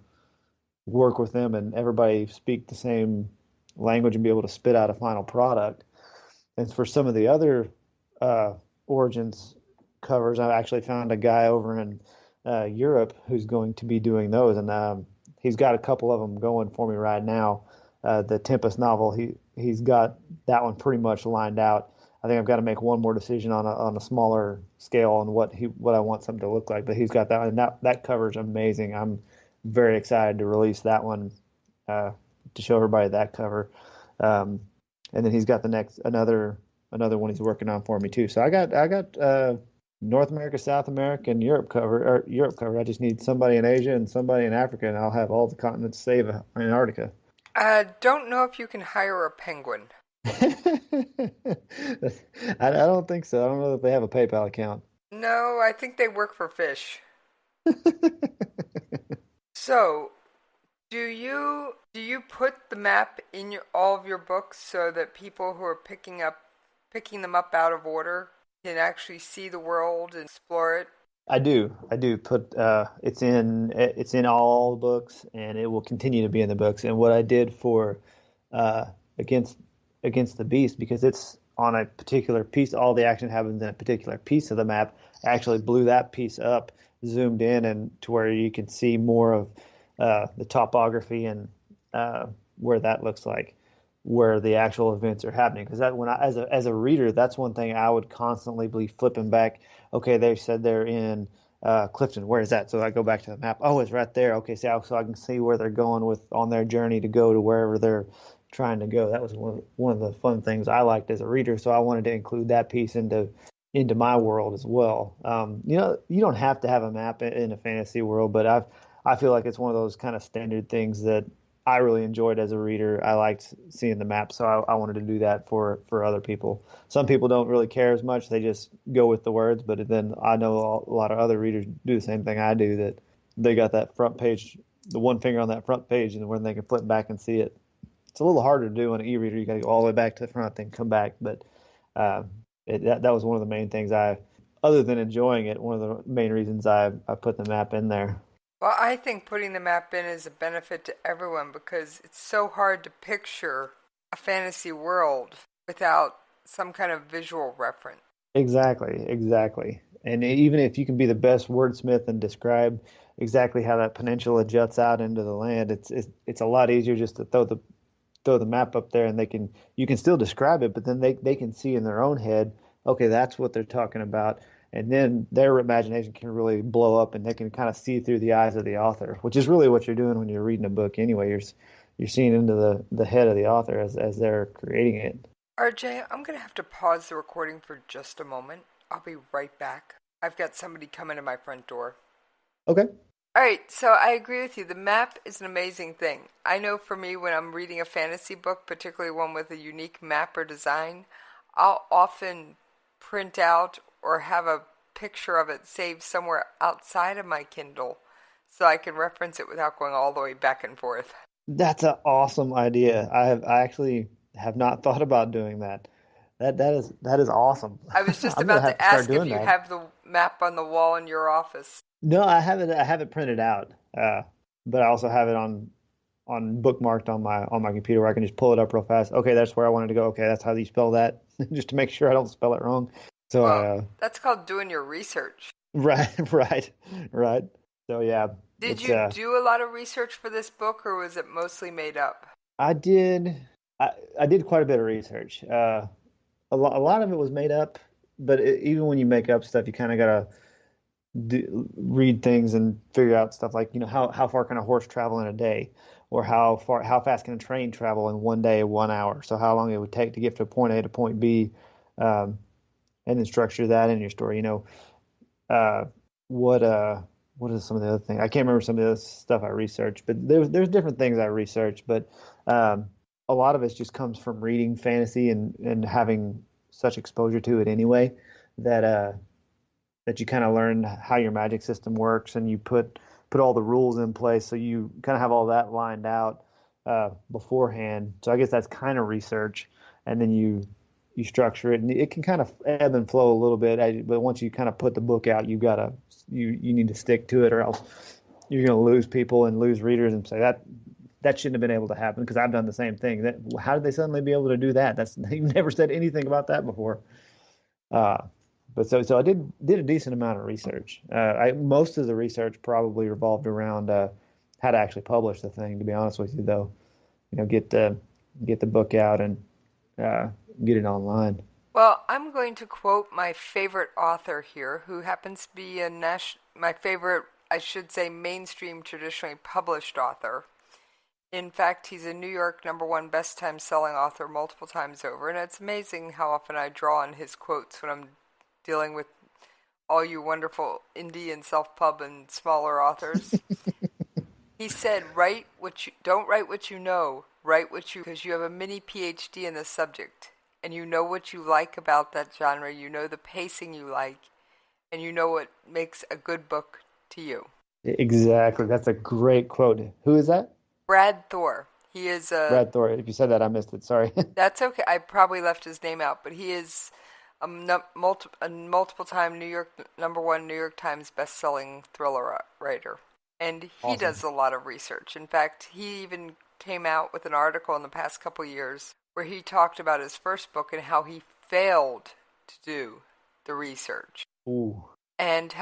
work with them and everybody speak the same language and be able to spit out a final product. And for some of the other Origins covers, I actually found a guy over in Europe who's going to be doing those, and he's got a couple of them going for me right now. The Tempest novel, he's got that one pretty much lined out. I think I've got to make one more decision on a smaller scale on what I want something to look like. But he's got that one, and that cover is amazing. I'm very excited to release that one to show everybody that cover. And then he's got another one he's working on for me too. So I got North America, South America, and Europe cover. I just need somebody in Asia and somebody in Africa, and I'll have all the continents save Antarctica. I don't know if you can hire a penguin. I don't think so. I don't know if they have a PayPal account. No, I think they work for fish. So, do you put the map in all of your books so that people who are picking them up out of order can actually see the world and explore it? I do put it's in all books, and it will continue to be in the books. And what I did for Against the Beast, because it's on a particular piece, all the action happens in a particular piece of the map. I actually blew that piece up, zoomed in, and to where you can see more of the topography and where that looks like, where the actual events are happening. Because that, as a reader, that's one thing I would constantly be flipping back. Okay, they said they're in Clifton. Where is that? So I go back to the map. Oh, it's right there. Okay, so I can see where they're going on their journey to go to wherever they're trying to go. That was one of the fun things I liked as a reader. So I wanted to include that piece into my world as well. You don't have to have a map in a fantasy world, but I feel like it's one of those kind of standard things that I really enjoyed as a reader. I liked seeing the map, so I wanted to do that for other people. Some people don't really care as much. They just go with the words, but then I know a lot of other readers do the same thing I do, that they got that front page, the one finger on that front page, and when they can flip back and see it. It's a little harder to do on an e-reader. You got to go all the way back to the front, then come back. But that was one of the main things other than enjoying it, one of the main reasons I put the map in there. Well, I think putting the map in is a benefit to everyone because it's so hard to picture a fantasy world without some kind of visual reference. Exactly. And even if you can be the best wordsmith and describe exactly how that peninsula juts out into the land, it's a lot easier just to throw the map up there, and you can still describe it, but then they can see in their own head, okay, that's what they're talking about. And then their imagination can really blow up, and they can kind of see through the eyes of the author, which is really what you're doing when you're reading a book anyway. You're seeing into the head of the author as they're creating it. RJ, I'm going to have to pause the recording for just a moment. I'll be right back. I've got somebody coming to my front door. Okay. All right, so I agree with you. The map is an amazing thing. I know for me, when I'm reading a fantasy book, particularly one with a unique map or design, I'll often print out or have a picture of it saved somewhere outside of my Kindle so I can reference it without going all the way back and forth. That's an awesome idea. I actually have not thought about doing that. That is awesome. I was just I'm gonna about have to to start ask if doing you that. have the map on the wall in your office. No, I haven't. I have it printed out, but I also have it on bookmarked on my computer where I can just pull it up real fast. Okay, that's where I wanted to go. Okay, that's how you spell that, just to make sure I don't spell it wrong. So Well, that's called doing your research. right, right. So yeah, Did it's you do a lot of research for this book, or was it mostly made up? I did quite a bit of research. A lot of it was made up, but even when you make up stuff, you kind of gotta read things and figure out stuff like, how far can a horse travel in a day, or how fast can a train travel in 1 day, 1 hour. So how long it would take to get from point A to point B, and then structure that in your story. What is some of the other things? I can't remember some of the other stuff I researched, but there's different things I researched. But a lot of it just comes from reading fantasy and having such exposure to it anyway, that you kind of learn how your magic system works, and you put all the rules in place, so you kind of have all that lined out beforehand. So I guess that's kind of research, and then you structure it, and it can kind of ebb and flow a little bit. But once you kind of put the book out, you need to stick to it, or else you're going to lose people and lose readers and say that shouldn't have been able to happen, because I've done the same thing. How did they suddenly be able to do that? You've never said anything about that before. But so I did a decent amount of research. Most of the research probably revolved around how to actually publish the thing. To be honest with you, though, get the book out and get it online. Well, I'm going to quote my favorite author here, who happens to be my favorite, I should say, mainstream traditionally published author. In fact, he's a New York #1 best-time selling author multiple times over, and it's amazing how often I draw on his quotes when I'm dealing with all you wonderful indie and self-pub and smaller authors. He said, don't write what you know, write because you have a mini PhD in the subject, and you know what you like about that genre, you know the pacing you like, and you know what makes a good book to you. Exactly. That's a great quote. Who is that? Brad Thor. He is Brad Thor. If you said that, I missed it. Sorry. That's okay. I probably left his name out, but he is a multiple time #1 New York Times best-selling thriller writer. And he Awesome. does a lot of research. In fact, he even came out with an article in the past couple years where he talked about his first book and how he failed to do the research. Ooh. And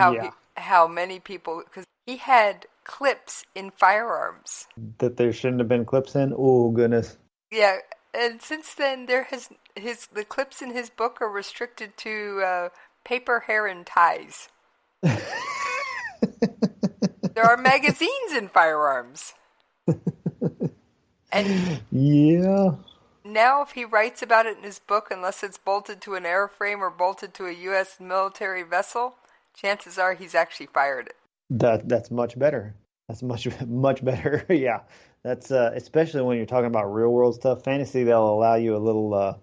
how many people, because he had clips in firearms that there shouldn't have been clips in. Oh goodness. Yeah, and since then the clips in his book are restricted to paper, hair, and ties. There are magazines in firearms. And yeah. Now if he writes about it in his book, unless it's bolted to an airframe or bolted to a U.S. military vessel, chances are he's actually fired it. That's much better. That's much better. Yeah. That's especially when you're talking about real world stuff. Fantasy, they'll allow you a little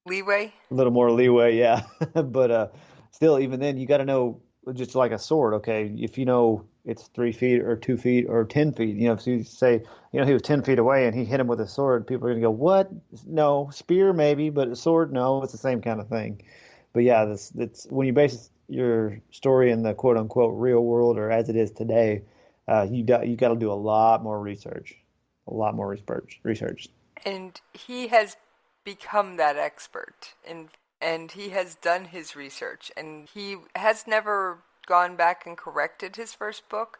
leeway. A little more leeway, yeah. But still, even then, you got to know, just like a sword. Okay, if you know it's 3 feet or 2 feet or 10 feet, if you say, he was 10 feet away and he hit him with a sword, people are gonna go, what? No, spear maybe, but a sword, no. It's the same kind of thing. But yeah, that's when you base your story in the quote unquote real world, or as it is today, you got to do a lot more research. And he has become that expert, and he has done his research, and he has never gone back and corrected his first book,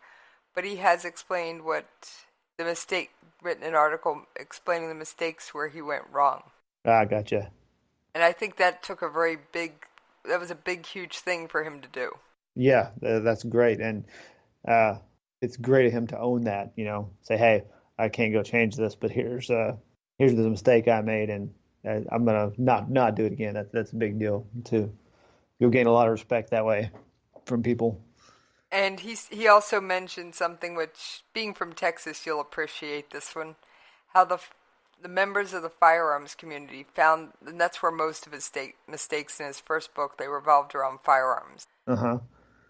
but he has explained written an article explaining the mistakes where he went wrong. Ah, gotcha. And I think that took that was a big, huge thing for him to do. Yeah, that's great. And it's great of him to own that, say, hey, I can't go change this, but here's the mistake I made, and I'm going to not do it again. That's a big deal too. You'll gain a lot of respect that way from people. And he also mentioned something which, being from Texas, you'll appreciate this one, how the members of the firearms community found, and that's where most of his mistakes in his first book, they revolved around firearms. Uh-huh.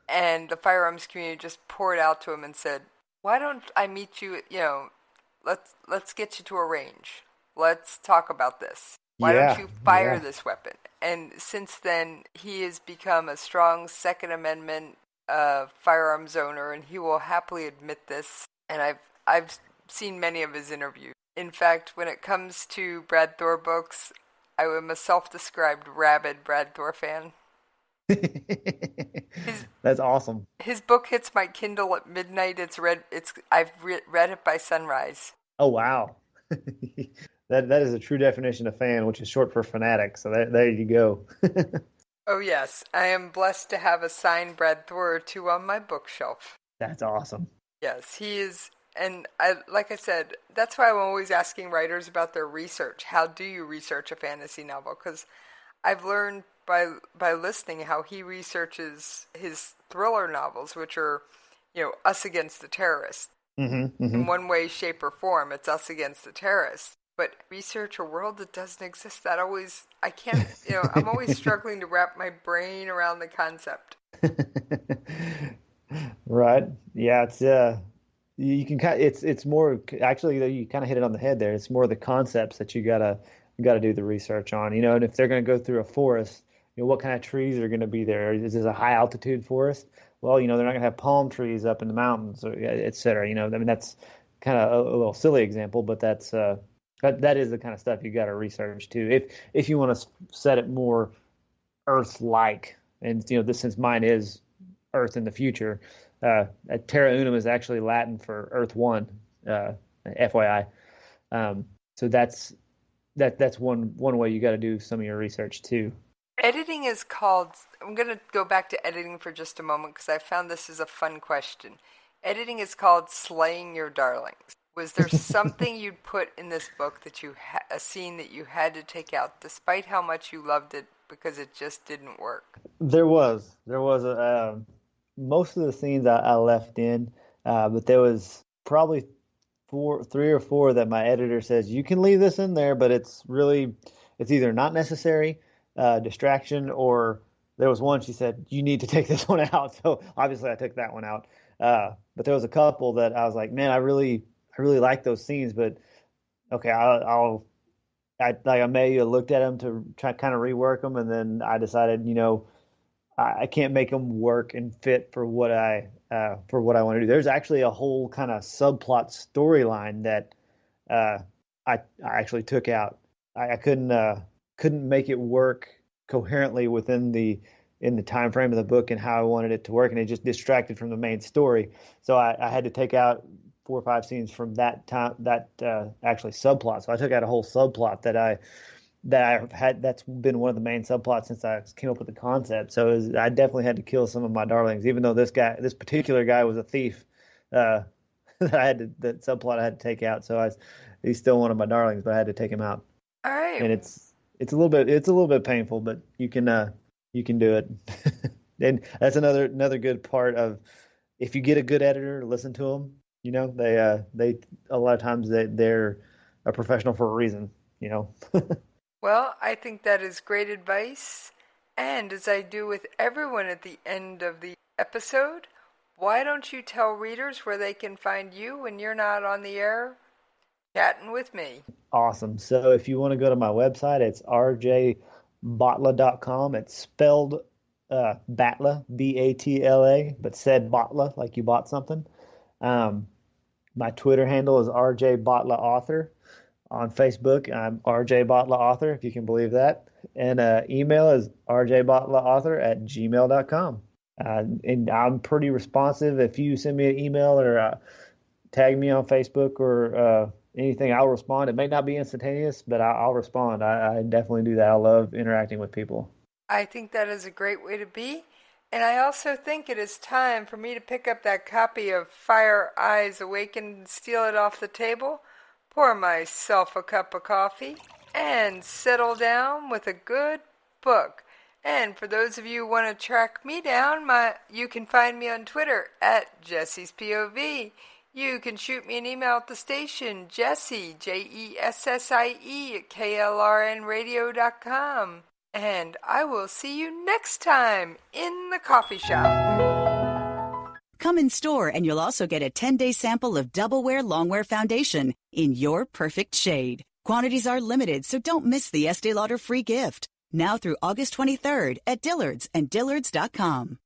And the firearms community just poured out to him and said, why don't I meet you, let's get you to a range. Let's talk about this. Why don't you fire this weapon? And since then, he has become a strong Second Amendment firearms owner, and he will happily admit this. And I've seen many of his interviews. In fact, when it comes to Brad Thor books, I am a self-described rabid Brad Thor fan. That's awesome. His book hits my Kindle at midnight. I've read it by sunrise. Oh wow, that is a true definition of fan, which is short for fanatic. So there you go. Oh yes, I am blessed to have a signed Brad Thor or two on my bookshelf. That's awesome. Yes, he is. And like I said, that's why I'm always asking writers about their research. How do you research a fantasy novel? Because I've learned by listening how he researches his thriller novels, which are, us against the terrorists. Mm-hmm, mm-hmm. In one way, shape, or form, it's us against the terrorists. But research a world that doesn't exist, I can't, I'm always struggling to wrap my brain around the concept. Right. Yeah, it's you can it's more, actually you kind of hit it on the head there. It's more the concepts that you gotta do the research on, and if they're going to go through a forest, what kind of trees are going to be there? Is this a high altitude forest? Well, they're not going to have palm trees up in the mountains, or et cetera. That's kind of a little silly example, but that is the kind of stuff you got to research too. If you want to set it more Earth-like, and since mine is Earth in the future, Terranum is actually Latin for Earth One, FYI. So that's one way you got to do some of your research too. Editing is called, I'm going to go back to editing for just a moment because I found this is a fun question. Editing is called slaying your darlings. Was there something you'd put in this book that a scene that you had to take out despite how much you loved it because it just didn't work? There was most of the scenes I left in, but there was probably 3 or 4 that my editor says, you can leave this in there, but it's either not necessary, distraction, or there was one she said, you need to take this one out. So obviously I took that one out. But there was a couple that I was like, man, I really like those scenes, but okay, I may have looked at them to try kind of rework them, and then I decided, I can't make them work and fit for what I want to do. There's actually a whole kind of subplot storyline that I actually took out. I couldn't make it work coherently in the time frame of the book and how I wanted it to work, and it just distracted from the main story. So I had to take out 4 or 5 scenes from that time, actually subplot. So I took out a whole subplot that I've had. That's been one of the main subplots since I came up with the concept. So I definitely had to kill some of my darlings, even though this particular guy was a thief. That subplot I had to take out. So he's still one of my darlings, but I had to take him out. All right. And it's a little bit painful, but you can do it. And that's another good part of, if you get a good editor, listen to them. They a lot of times they're a professional for a reason. Well, I think that is great advice. And as I do with everyone at the end of the episode, why don't you tell readers where they can find you when you're not on the air chatting with me? Awesome. So if you want to go to my website, it's rjbatla.com. It's spelled Batla, Batla, but said Batla, like you bought something. My Twitter handle is rjbatlaauthor. On Facebook, I'm rjbatlaauthor, if you can believe that. And email is rjbatlaauthor@gmail.com. And I'm pretty responsive. If you send me an email or tag me on Facebook or anything, I'll respond. It may not be instantaneous, but I'll respond. I definitely do that. I love interacting with people. I think that is a great way to be. And I also think it is time for me to pick up that copy of Fire Eyes Awakened and steal it off the table, pour myself a cup of coffee, and settle down with a good book. And for those of you who want to track me down, you can find me on Twitter at Jessie's POV. You can shoot me an email at the station, Jessie, Jessie, at KLRNRadio.com. And I will see you next time in the coffee shop. Come in store and you'll also get a 10-day sample of Double Wear Longwear Foundation in your perfect shade. Quantities are limited, so don't miss the Estee Lauder free gift. Now through August 23rd at Dillard's and Dillards.com.